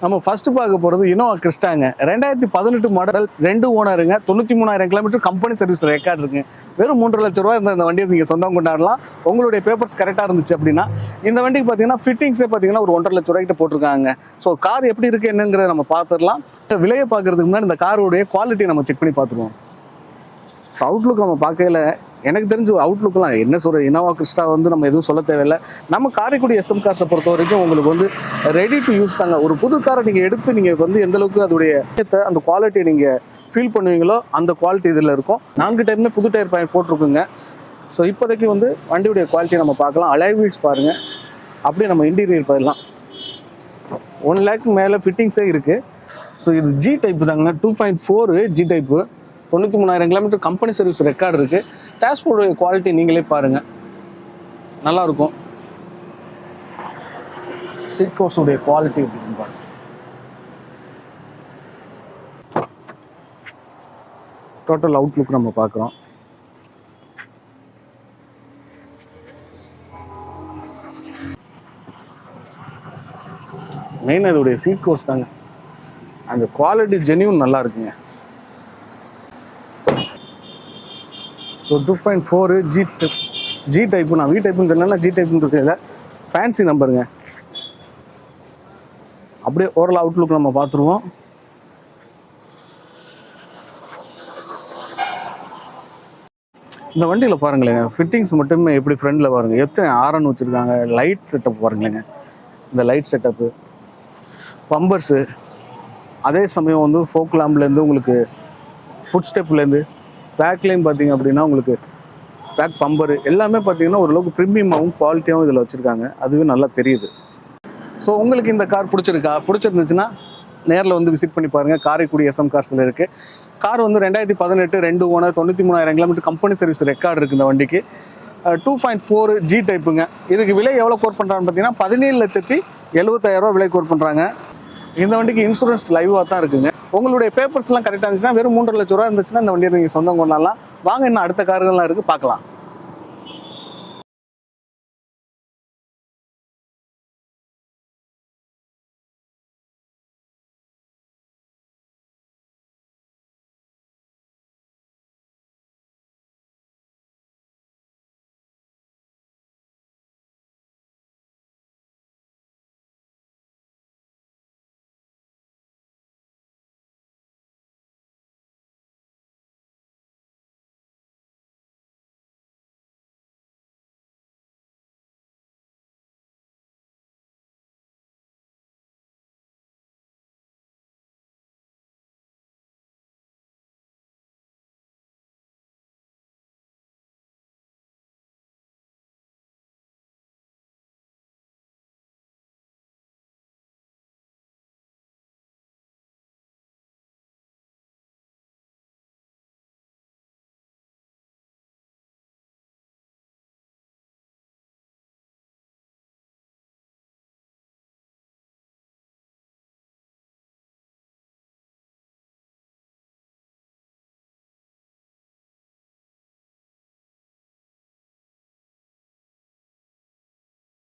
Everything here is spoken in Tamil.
நம்ம ஃபர்ஸ்ட் பார்க்க போகிறது இனோவா கிறிஸ்டாங்க. 2018 மாடல், 2 ஓனருங்க, 93,000 கிலோமீட்டர் கம்பெனி சர்வீஸ் ரெக்கார்டு இருக்குங்க. வெறும் 3,00,000 ரூபா இந்த வண்டியை நீங்கள் சொந்தம் கொண்டாடலாம். உங்களுடைய பேப்பர்ஸ் கரெக்டாக இருந்துச்சு அப்படின்னா. இந்த வண்டிக்கு பார்த்தீங்கன்னா ஃபிட்டிங்ஸே பார்த்தீங்கன்னா ஒரு 1,50,000 ரூபாய்க்கிட்ட போட்டிருக்காங்க. ஸோ கார் எப்படி இருக்குது என்னங்கிறத நம்ம பார்த்துடலாம். விலையை பார்க்கறதுக்கு முன்னாடி இந்த காரோடைய குவாலிட்டி நம்ம செக் பண்ணி பார்த்துருவோம். ஸோ அவுட்லுக் நம்ம பார்க்கல, எனக்கு தெரிஞ்ச அவுட்லுக்லாம் என்ன சொல்கிற, இனோவா கிறிஸ்டா வந்து நம்ம எதுவும் சொல்ல தேவையில்லை. நம்ம காரைக்குடி எஸ்எம் கார்ஸை பொறுத்த வரைக்கும் உங்களுக்கு வந்து ரெடி டு யூஸ் தாங்க. ஒரு புது காரை நீங்கள் எடுத்து நீங்கள் வந்து எந்தளவுக்கு அதோடைய அந்த குவாலிட்டியை நீங்கள் ஃபீல் பண்ணுவீங்களோ அந்த குவாலிட்டி இதில் இருக்கும். 4 டயருமே புது டயர் போட்டிருக்குங்க. ஸோ இப்போதைக்கு வந்து வண்டியுடைய குவாலிட்டி நம்ம பார்க்கலாம். அலாய் வீல்ஸ் பாருங்கள், அப்படியே நம்ம இன்டீரியர் போயிடலாம். 1 லேக் மேலே ஃபிட்டிங்ஸே இருக்குது. ஸோ இது ஜி டைப்பு தாங்க, 2.4 G type, 93,000 kilometre company service record இருக்குது. டேஷ்போர்டு குவாலிட்டி நீங்களே பாருங்கள், நல்லாயிருக்கும். சீட் கவர்ஸுடைய குவாலிட்டி அப்படின்னு பாருங்கள். டோட்டல் அவுட்லுக் நம்ம பார்க்குறோம். மெயின் அதோடைய சீட் கவர்ஸ் தாங்க, அந்த குவாலிட்டி ஜென்யூன் நல்லா இருக்குங்க. ஸோ 2.4 ஜி டைப்பு, நான் வி டைப்புன்னு சொன்னேன்னா ஜி டைப்புன்னு இருக்கல, ஃபேன்சி நம்பருங்க. அப்படியே ஓரல் அவுட்லுக் நம்ம பார்த்துருவோம். இந்த வண்டியில் பாருங்களேங்க, ஃபிட்டிங்ஸ் மட்டுமே எப்படி ஃப்ரண்டில் பாருங்கள், எத்தனை ஆரன் வச்சுருக்காங்க, லைட் செட்டப் பாருங்களேங்க, இந்த லைட் செட்டப்பு, பம்பர்ஸு, அதே சமயம் வந்து ஃபோக் லேம்ப்லேருந்து உங்களுக்கு ஃபுட் ஸ்டெப்லேருந்து பேக்லேயும் பார்த்தீங்க அப்படின்னா உங்களுக்கு பேக் பம்பரு எல்லாமே பார்த்தீங்கன்னா ஓரளவுக்கு ப்ரீமியமாகவும் குவாலிட்டியாகவும் இதில் வச்சுருக்காங்க. அதுவே நல்லா தெரியுது. ஸோ உங்களுக்கு இந்த கார் பிடிச்சிருந்துச்சுன்னா நேரில் வந்து விசிட் பண்ணி பாருங்கள். காரைக்குடி எஸ்எம் கார்ஸில் இருக்குது. கார் வந்து 2018 2 owner, 93,000 kilometre company service record இருக்குது இந்த வண்டிக்கு. 2.4 ஜி டைப்புங்க. இதுக்கு விலை எவ்வளோ கோட் பண்ணுறான்னு பார்த்தீங்கன்னா 17,70,000 ரூபா விலை கோட் பண்ணுறாங்க. இந்த வண்டிக்கு இன்சூரன்ஸ் லைவாக தான் இருக்குங்க. உங்களுடைய பேப்பர்ஸ்லாம் கரெக்டாக இருந்துச்சுன்னா வெறும் 3,00,000 ரூபா இருந்துச்சுன்னா இந்த வண்டியை நீங்கள் சொந்தம் கொண்டாடலாம். வாங்க, இன்னும் அடுத்த கார்கள்லாம் இருக்குது, பார்க்கலாம்.